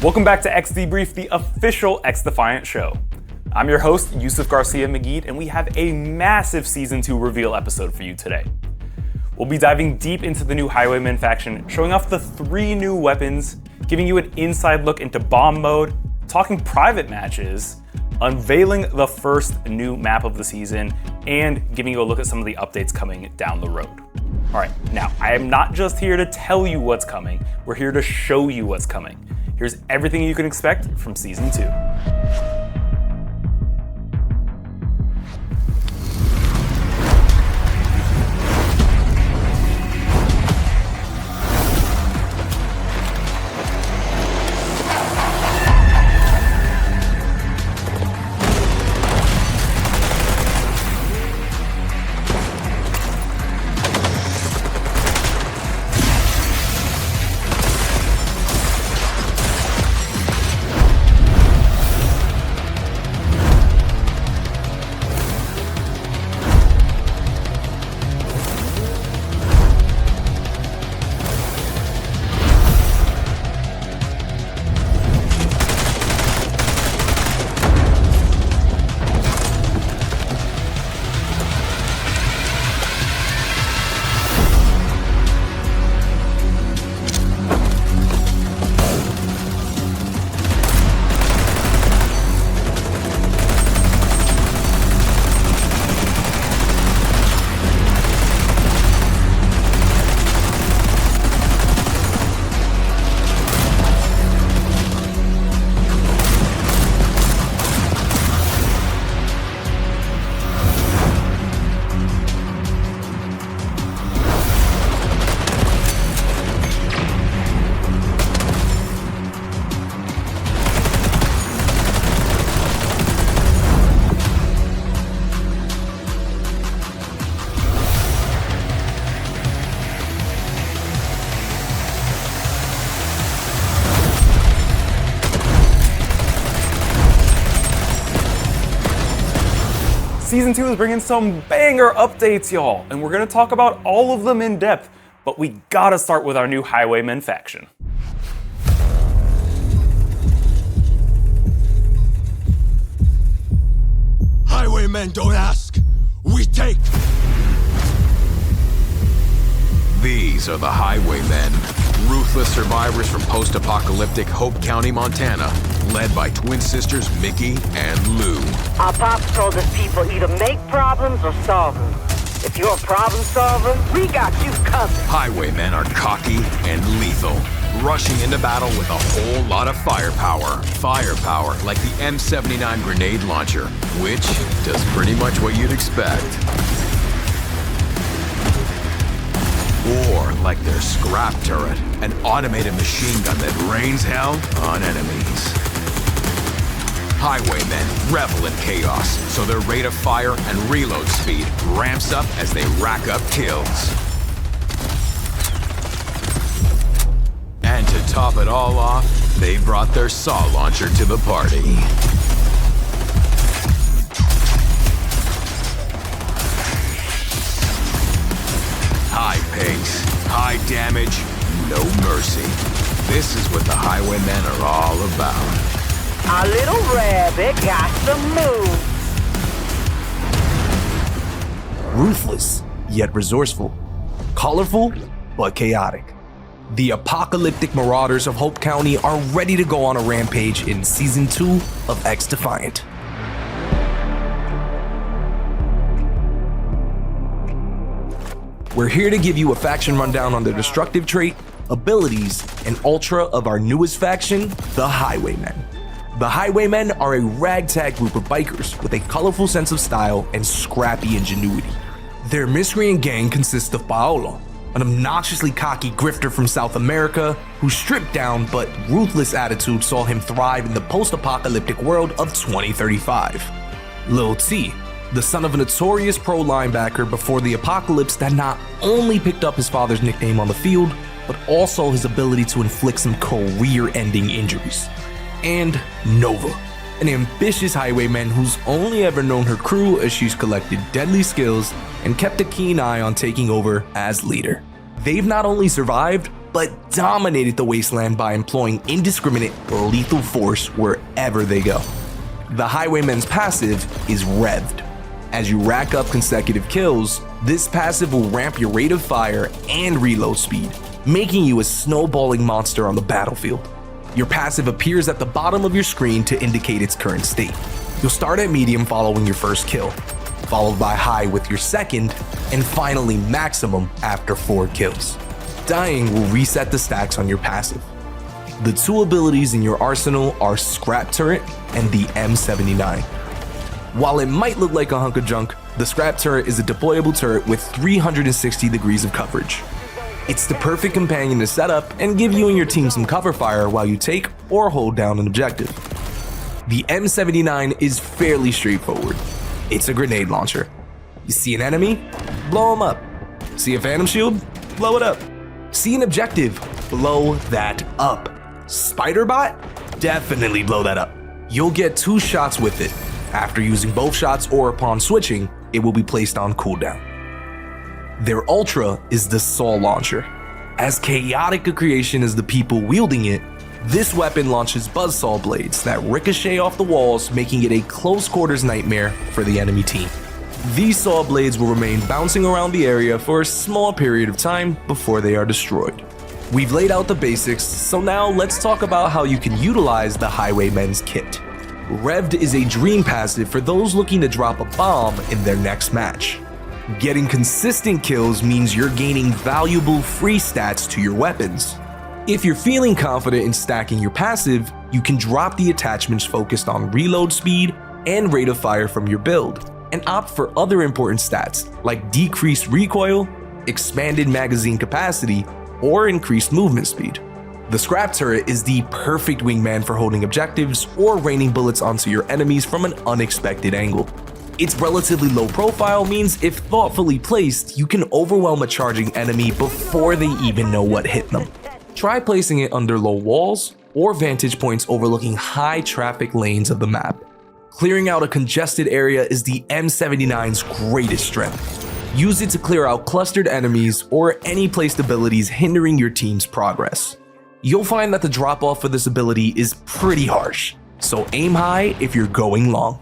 Welcome back to Xdebrief, the official Xdefiant show. I'm your host, Yusuf Garcia McGee, and we have a massive Season 2 reveal episode for you today. We'll be diving deep into the new Highwaymen faction, showing off the 3 new weapons, giving you an inside look into bomb mode, talking private matches, unveiling the first new map of the season, and giving you a look at some of the updates coming down the road. All right, now, I am not just here to tell you what's coming, we're here to show you what's coming. Here's everything you can expect from Season 2. Season 2 is bringing some banger updates, y'all, and we're gonna talk about all of them in depth, but we gotta start with our new Highwaymen faction. Highwaymen don't ask, we take! These are the Highwaymen, ruthless survivors from post-apocalyptic Hope County, Montana, led by twin sisters Mickey and Lou. Our pops told us people either make problems or solve them. If you're a problem solver, we got you covered. Highwaymen are cocky and lethal, rushing into battle with a whole lot of firepower. Firepower like the M79 grenade launcher, which does pretty much what you'd expect. Or like their scrap turret, an automated machine gun that rains hell on enemies. Highwaymen revel in chaos, so their rate of fire and reload speed ramps up as they rack up kills. And to top it all off, they brought their saw launcher to the party. High pace, high damage, no mercy. This is what the Highwaymen are all about. Our little rabbit got some moves. Ruthless, yet resourceful. Colorful, but chaotic. The apocalyptic marauders of Hope County are ready to go on a rampage in Season 2 of Xdefiant. We're here to give you a faction rundown on the destructive trait, abilities, and ultra of our newest faction, the Highwaymen. The Highwaymen are a ragtag group of bikers with a colorful sense of style and scrappy ingenuity. Their miscreant gang consists of Paolo, an obnoxiously cocky grifter from South America whose stripped down but ruthless attitude saw him thrive in the post-apocalyptic world of 2035. Lil T, the son of a notorious pro linebacker before the apocalypse that not only picked up his father's nickname on the field, but also his ability to inflict some career-ending injuries. And Nova, an ambitious highwayman who's only ever known her crew as she's collected deadly skills and kept a keen eye on taking over as leader. They've not only survived, but dominated the wasteland by employing indiscriminate, lethal force wherever they go. The Highwayman's passive is revved. As you rack up consecutive kills, this passive will ramp your rate of fire and reload speed, making you a snowballing monster on the battlefield. Your passive appears at the bottom of your screen to indicate its current state. You'll start at medium following your first kill, followed by high with your second, and finally maximum after 4 kills. Dying will reset the stacks on your passive. The 2 abilities in your arsenal are Scrap Turret and the M79. While it might look like a hunk of junk, the Scrap Turret is a deployable turret with 360 degrees of coverage. It's the perfect companion to set up and give you and your team some cover fire while you take or hold down an objective. The M79 is fairly straightforward. It's a grenade launcher. You see an enemy? Blow them up. See a phantom shield? Blow it up. See an objective? Blow that up. Spider bot? Definitely blow that up. You'll get 2 shots with it. After using both shots or upon switching, it will be placed on cooldown. Their ultra is the Saw Launcher. As chaotic a creation as the people wielding it, this weapon launches buzzsaw blades that ricochet off the walls, making it a close quarters nightmare for the enemy team. These saw blades will remain bouncing around the area for a small period of time before they are destroyed. We've laid out the basics, so now let's talk about how you can utilize the Highwayman's kit. Revved is a dream passive for those looking to drop a bomb in their next match. Getting consistent kills means you're gaining valuable free stats to your weapons. If you're feeling confident in stacking your passive, you can drop the attachments focused on reload speed and rate of fire from your build, and opt for other important stats like decreased recoil, expanded magazine capacity, or increased movement speed. The Scrap Turret is the perfect wingman for holding objectives or raining bullets onto your enemies from an unexpected angle. Its relatively low profile means if thoughtfully placed, you can overwhelm a charging enemy before they even know what hit them. Try placing it under low walls or vantage points overlooking high traffic lanes of the map. Clearing out a congested area is the M79's greatest strength. Use it to clear out clustered enemies or any placed abilities hindering your team's progress. You'll find that the drop-off for this ability is pretty harsh, so aim high if you're going long.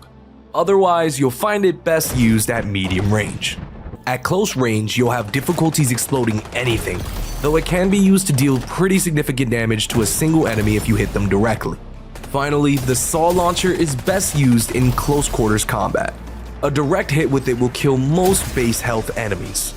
Otherwise, you'll find it best used at medium range. At close range, you'll have difficulties exploding anything, though it can be used to deal pretty significant damage to a single enemy if you hit them directly. Finally, the Saw Launcher is best used in close quarters combat. A direct hit with it will kill most base health enemies.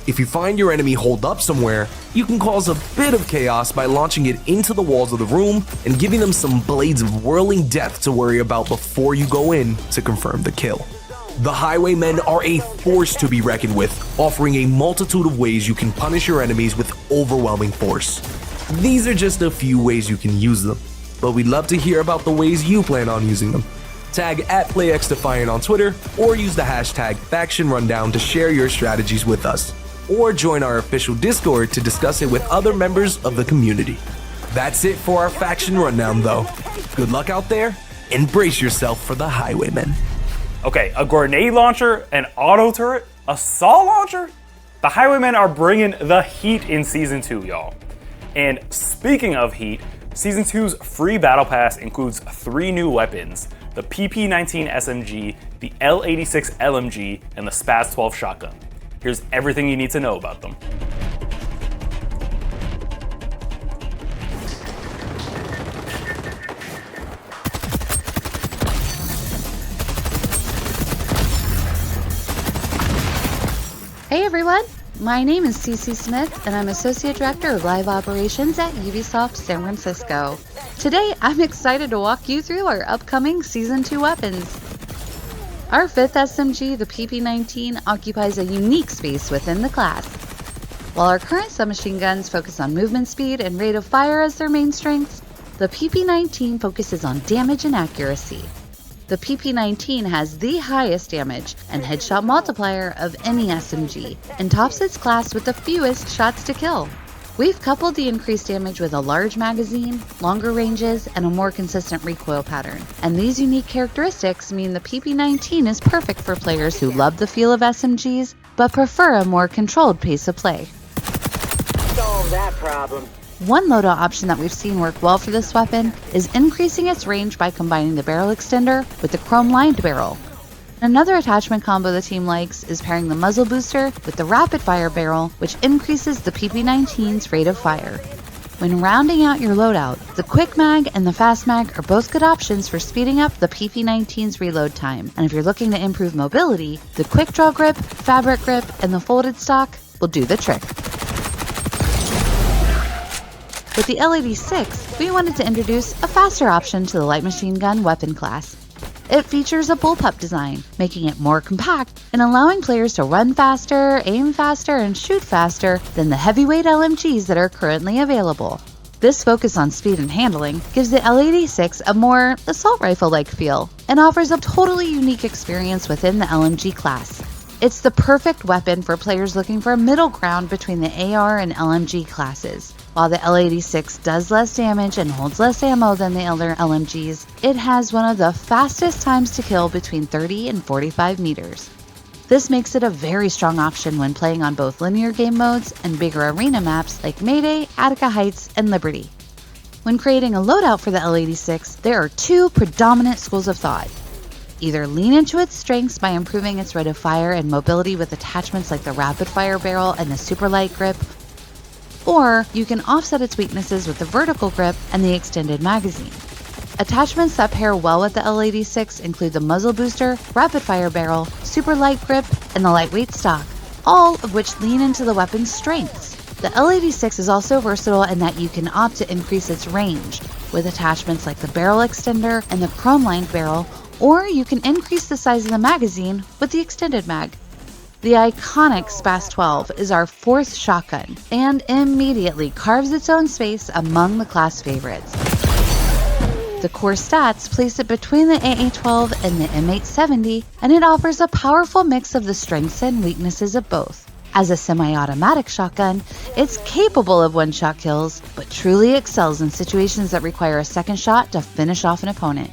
If you find your enemy holed up somewhere, you can cause a bit of chaos by launching it into the walls of the room and giving them some blades of whirling death to worry about before you go in to confirm the kill. The Highwaymen are a force to be reckoned with, offering a multitude of ways you can punish your enemies with overwhelming force. These are just a few ways you can use them, but we'd love to hear about the ways you plan on using them. Tag @PlayXDefiant on Twitter or use the hashtag #FactionRundown to share your strategies with us, or join our official Discord to discuss it with other members of the community. That's it for our Faction Rundown though. Good luck out there, and brace yourself for the Highwaymen. Okay, a grenade launcher, an auto turret, a saw launcher? The Highwaymen are bringing the heat in Season 2, y'all. And speaking of heat, Season 2's free battle pass includes 3 new weapons: the PP-19 SMG, the L86 LMG, and the SPAS-12 shotgun. Here's everything you need to know about them. Hey everyone, my name is Cece Smith and I'm Associate Director of Live Operations at Ubisoft San Francisco. Today I'm excited to walk you through our upcoming Season 2 weapons. Our 5th SMG, the PP-19, occupies a unique space within the class. While our current submachine guns focus on movement speed and rate of fire as their main strengths, the PP-19 focuses on damage and accuracy. The PP-19 has the highest damage and headshot multiplier of any SMG, and tops its class with the fewest shots to kill. We've coupled the increased damage with a large magazine, longer ranges, and a more consistent recoil pattern. And these unique characteristics mean the PP-19 is perfect for players who love the feel of SMGs, but prefer a more controlled pace of play. Solve that problem. One loadout option that we've seen work well for this weapon is increasing its range by combining the barrel extender with the chrome-lined barrel. Another attachment combo the team likes is pairing the muzzle booster with the rapid-fire barrel, which increases the PP-19's rate of fire. When rounding out your loadout, the quick mag and the fast mag are both good options for speeding up the PP-19's reload time, and if you're looking to improve mobility, the quick draw grip, fabric grip, and the folded stock will do the trick. With the L86, we wanted to introduce a faster option to the light machine gun weapon class. It features a bullpup design, making it more compact and allowing players to run faster, aim faster, and shoot faster than the heavyweight LMGs that are currently available. This focus on speed and handling gives the L86 a more assault rifle-like feel and offers a totally unique experience within the LMG class. It's the perfect weapon for players looking for a middle ground between the AR and LMG classes. While the L86 does less damage and holds less ammo than the other LMGs, it has one of the fastest times to kill between 30 and 45 meters. This makes it a very strong option when playing on both linear game modes and bigger arena maps like Mayday, Attica Heights, and Liberty. When creating a loadout for the L86, there are two predominant schools of thought. Either lean into its strengths by improving its rate of fire and mobility with attachments like the rapid fire barrel and the super light grip, or you can offset its weaknesses with the vertical grip and the extended magazine. Attachments that pair well with the L86 include the muzzle booster, rapid fire barrel, super light grip, and the lightweight stock, all of which lean into the weapon's strengths. The L86 is also versatile in that you can opt to increase its range with attachments like the barrel extender and the chrome-lined barrel, or you can increase the size of the magazine with the extended mag. The iconic SPAS 12 is our fourth shotgun and immediately carves its own space among the class favorites. The core stats place it between the AA-12 and the M870, and it offers a powerful mix of the strengths and weaknesses of both. As a semi-automatic shotgun, it's capable of one-shot kills, but truly excels in situations that require a second shot to finish off an opponent.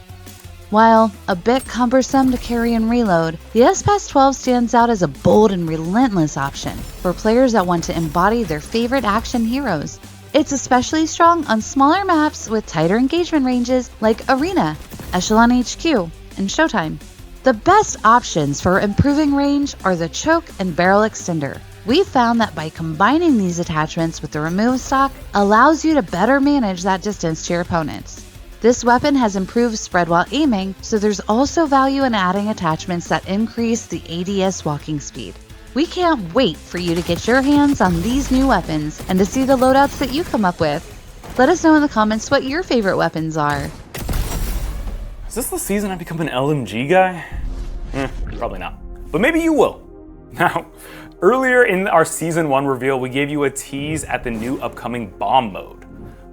While a bit cumbersome to carry and reload, the SPAS 12 stands out as a bold and relentless option for players that want to embody their favorite action heroes. It's especially strong on smaller maps with tighter engagement ranges like Arena, Echelon HQ, and Showtime. The best options for improving range are the choke and barrel extender. We found that by combining these attachments with the remove stock allows you to better manage that distance to your opponents. This weapon has improved spread while aiming, so there's also value in adding attachments that increase the ADS walking speed. We can't wait for you to get your hands on these new weapons and to see the loadouts that you come up with. Let us know in the comments what your favorite weapons are. Is this the season I become an LMG guy? Probably not. But maybe you will. Now, earlier in our Season 1 reveal, we gave you a tease at the new upcoming bomb mode.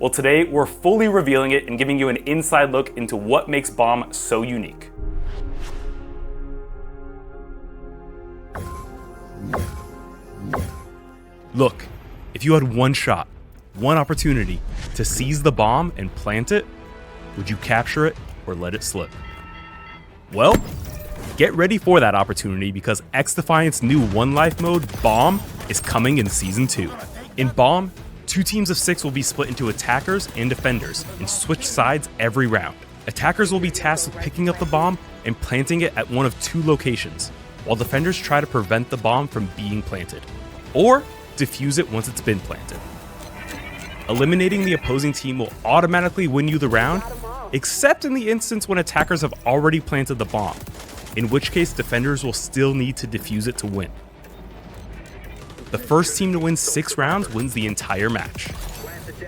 Well, today we're fully revealing it and giving you an inside look into what makes bomb so unique. Look, if you had one shot, one opportunity to seize the bomb and plant it, would you capture it or let it slip? Well, get ready for that opportunity because Xdefiant's new One Life mode, Bomb, is coming in Season 2. In Bomb, 2 teams of 6 will be split into attackers and defenders and switch sides every round. Attackers will be tasked with picking up the bomb and planting it at one of 2 locations, while defenders try to prevent the bomb from being planted, or defuse it once it's been planted. Eliminating the opposing team will automatically win you the round, except in the instance when attackers have already planted the bomb, in which case defenders will still need to defuse it to win. The first team to win 6 rounds wins the entire match.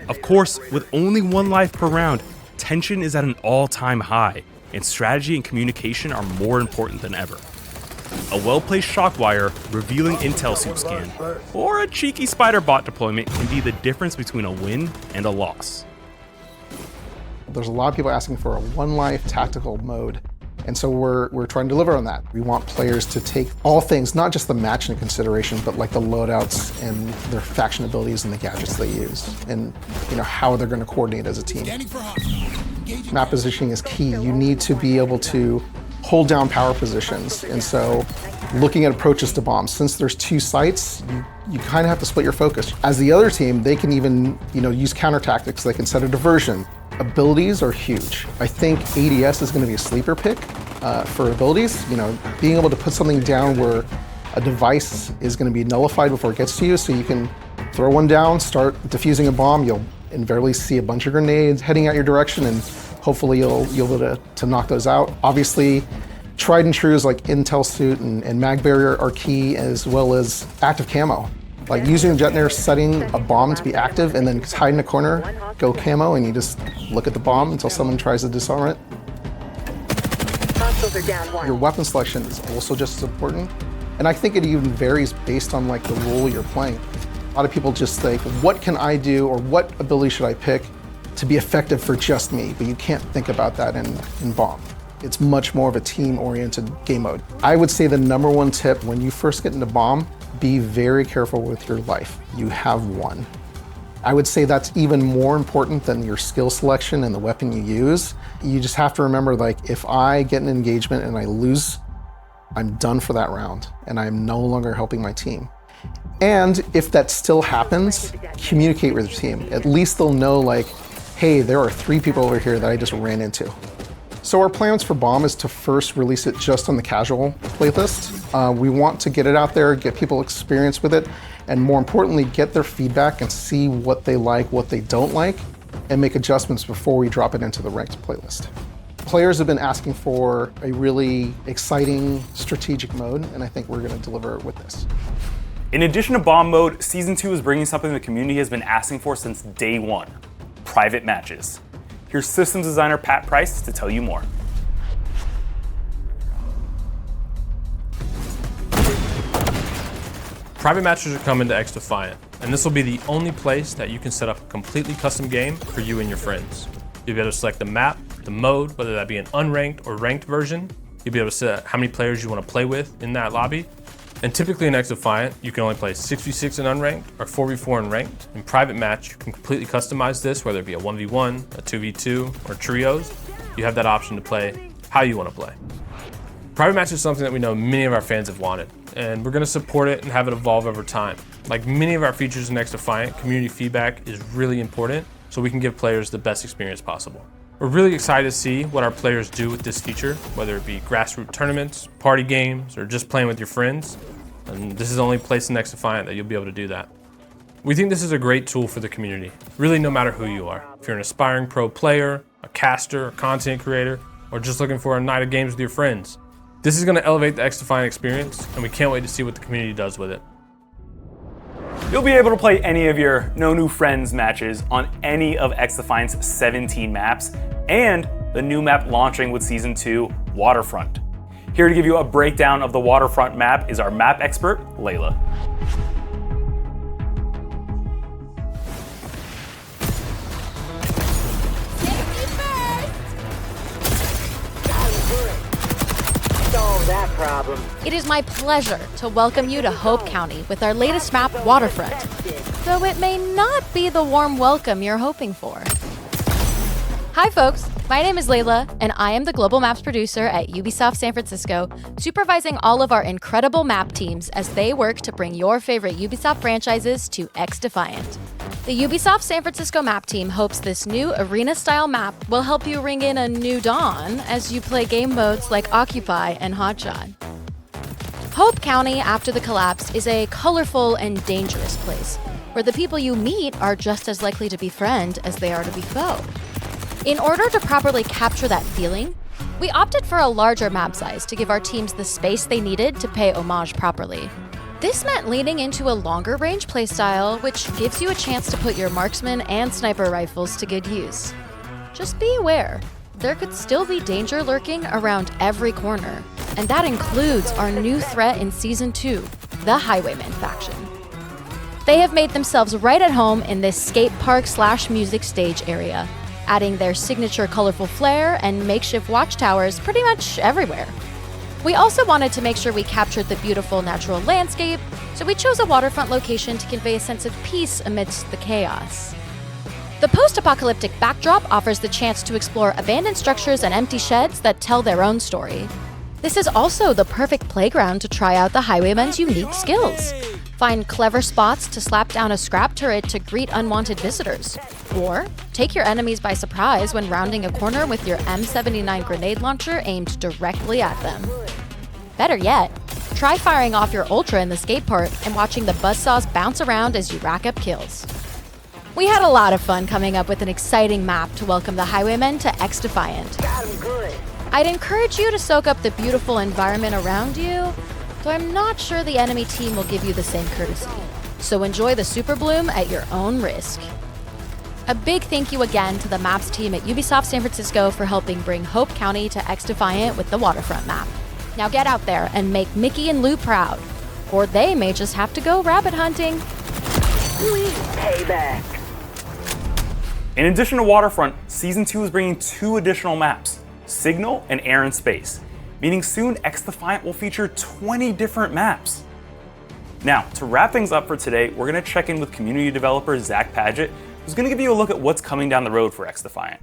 Of course, with only 1 life per round, tension is at an all-time high, and strategy and communication are more important than ever. A well-placed shockwire, revealing intel soup scan, or a cheeky spider bot deployment can be the difference between a win and a loss. There's a lot of people asking for a 1 life tactical mode. And so we're trying to deliver on that. We want players to take all things, not just the match into consideration, but like the loadouts and their faction abilities and the gadgets they use, and how they're going to coordinate as a team. Map positioning is key. You need to be able to hold down power positions. And so looking at approaches to bombs, since there's 2 sites, you kind of have to split your focus. As the other team, they can even use counter tactics. They can set a diversion. Abilities are huge. I think ADS is going to be a sleeper pick for abilities. Being able to put something down where a device is going to be nullified before it gets to you, so you can throw one down, start diffusing a bomb. You'll invariably see a bunch of grenades heading out your direction, and hopefully you'll be able to knock those out. Obviously, tried and trues like Intel Suit and Mag Barrier are key, as well as active camo. Like using a Jetner, setting a bomb to be active, and then hide in a corner, go camo, and you just look at the bomb until someone tries to disarm it. Your weapon selection is also just as important. And I think it even varies based on like the role you're playing. A lot of people just think, what can I do, or what ability should I pick to be effective for just me? But you can't think about that in bomb. It's much more of a team-oriented game mode. I would say the #1 tip when you first get into bomb, be very careful with your life. You have one. I would say that's even more important than your skill selection and the weapon you use. You just have to remember, like, if I get an engagement and I lose, I'm done for that round, and I'm no longer helping my team. And if that still happens, communicate with your team. At least they'll know, like, hey, there are 3 people over here that I just ran into. So our plans for Bomb is to first release it just on the casual playlist. We want to get it out there, get people experience with it, and more importantly, get their feedback and see what they like, what they don't like, and make adjustments before we drop it into the ranked playlist. Players have been asking for a really exciting strategic mode, and I think we're going to deliver it with this. In addition to Bomb Mode, Season 2 is bringing something the community has been asking for since day one: private matches. Here's systems designer Pat Price to tell you more. Private matches are coming to Xdefiant, and this will be the only place that you can set up a completely custom game for you and your friends. You'll be able to select the map, the mode, whether that be an unranked or ranked version. You'll be able to set how many players you want to play with in that lobby. And typically in Xdefiant, you can only play 6v6 in unranked or 4v4 in ranked. In private match, you can completely customize this, whether it be a 1v1, a 2v2, or trios. You have that option to play how you want to play. Private match is something that we know many of our fans have wanted, and we're going to support it and have it evolve over time. Like many of our features in Xdefiant, community feedback is really important so we can give players the best experience possible. We're really excited to see what our players do with this feature, whether it be grassroots tournaments, party games, or just playing with your friends. And this is the only place in Xdefiant that you'll be able to do that. We think this is a great tool for the community, really no matter who you are. If you're an aspiring pro player, a caster, a content creator, or just looking for a night of games with your friends. This is going to elevate the Xdefiant experience, and we can't wait to see what the community does with it. You'll be able to play any of your No New Friends matches on any of Xdefiant's 17 maps, and the new map launching with Season 2, Waterfront. Here to give you a breakdown of the Waterfront map is our map expert, Layla. Solve that problem. It is my pleasure to welcome you to Hope County with our latest map, Waterfront. Though it may not be the warm welcome you're hoping for. Hi folks, my name is Layla, and I am the Global Maps producer at Ubisoft San Francisco, supervising all of our incredible map teams as they work to bring your favorite Ubisoft franchises to Xdefiant. The Ubisoft San Francisco map team hopes this new arena-style map will help you ring in a new dawn as you play game modes like Occupy and Hotshot. Hope County, after the collapse, is a colorful and dangerous place, where the people you meet are just as likely to be friend as they are to be foe. In order to properly capture that feeling, we opted for a larger map size to give our teams the space they needed to pay homage properly. This meant leaning into a longer range playstyle, which gives you a chance to put your marksman and sniper rifles to good use. Just be aware, there could still be danger lurking around every corner, and that includes our new threat in Season 2, the Highwaymen faction. They have made themselves right at home in this skate park/music stage area, adding their signature colorful flair and makeshift watchtowers pretty much everywhere. We also wanted to make sure we captured the beautiful natural landscape, so we chose a waterfront location to convey a sense of peace amidst the chaos. The post-apocalyptic backdrop offers the chance to explore abandoned structures and empty sheds that tell their own story. This is also the perfect playground to try out the Highwaymen's unique skills. Find clever spots to slap down a scrap turret to greet unwanted visitors. Or take your enemies by surprise when rounding a corner with your M79 grenade launcher aimed directly at them. Better yet, try firing off your Ultra in the skate park and watching the buzzsaws bounce around as you rack up kills. We had a lot of fun coming up with an exciting map to welcome the Highwaymen to Xdefiant. Got him good. I'd encourage you to soak up the beautiful environment around you, though I'm not sure the enemy team will give you the same courtesy. So enjoy the Super Bloom at your own risk. A big thank you again to the maps team at Ubisoft San Francisco for helping bring Hope County to Xdefiant with the waterfront map. Now get out there and make Mickey and Lou proud, or they may just have to go rabbit hunting. Payback. In addition to Waterfront, Season 2 is bringing 2 additional maps, Signal and Air and Space, meaning soon Xdefiant will feature 20 different maps. Now, to wrap things up for today, we're going to check in with community developer Zach Padgett, who's going to give you a look at what's coming down the road for Xdefiant.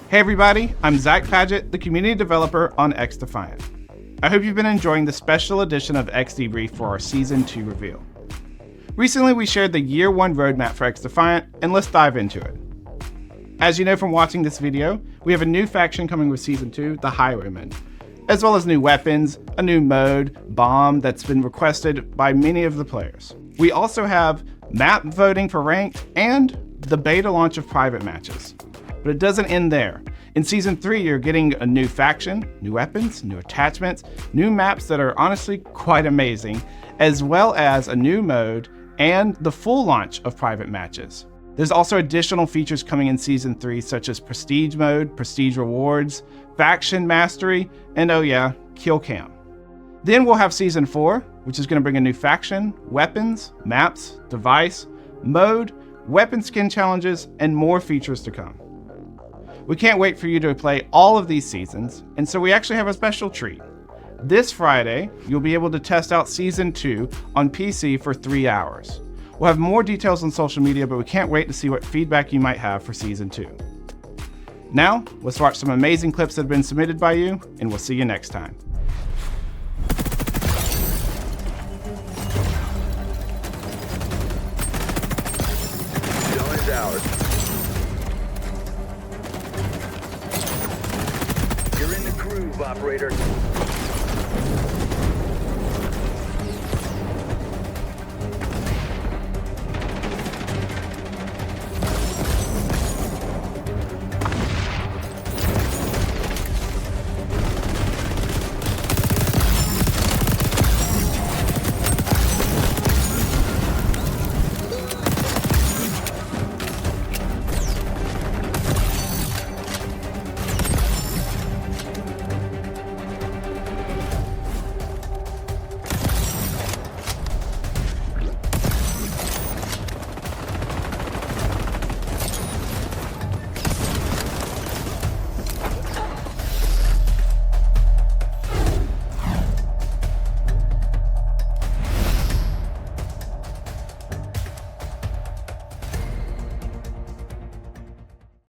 Hey everybody, I'm Zach Padgett, the community developer on Xdefiant. I hope you've been enjoying the special edition of Xdebrief for our Season 2 reveal. Recently we shared the Year 1 roadmap for Xdefiant, and let's dive into it. As you know from watching this video, we have a new faction coming with Season 2, the Highwaymen, as well as new weapons, a new mode, Bomb, that's been requested by many of the players. We also have map voting for ranked and the beta launch of private matches. But it doesn't end there. In Season 3, you're getting a new faction, new weapons, new attachments, new maps that are honestly quite amazing, as well as a new mode and the full launch of private matches. There's also additional features coming in Season 3, such as Prestige Mode, Prestige Rewards, Faction Mastery, and oh yeah, Kill Cam. Then we'll have Season 4, which is going to bring a new faction, weapons, maps, device, mode, weapon skin challenges, and more features to come. We can't wait for you to play all of these seasons, and so we actually have a special treat. This Friday, you'll be able to test out Season 2 on PC for 3 hours. We'll have more details on social media, but we can't wait to see what feedback you might have for Season 2. Now, let's watch some amazing clips that have been submitted by you, and we'll see you next time. Zone is ours. You're in the groove, operator.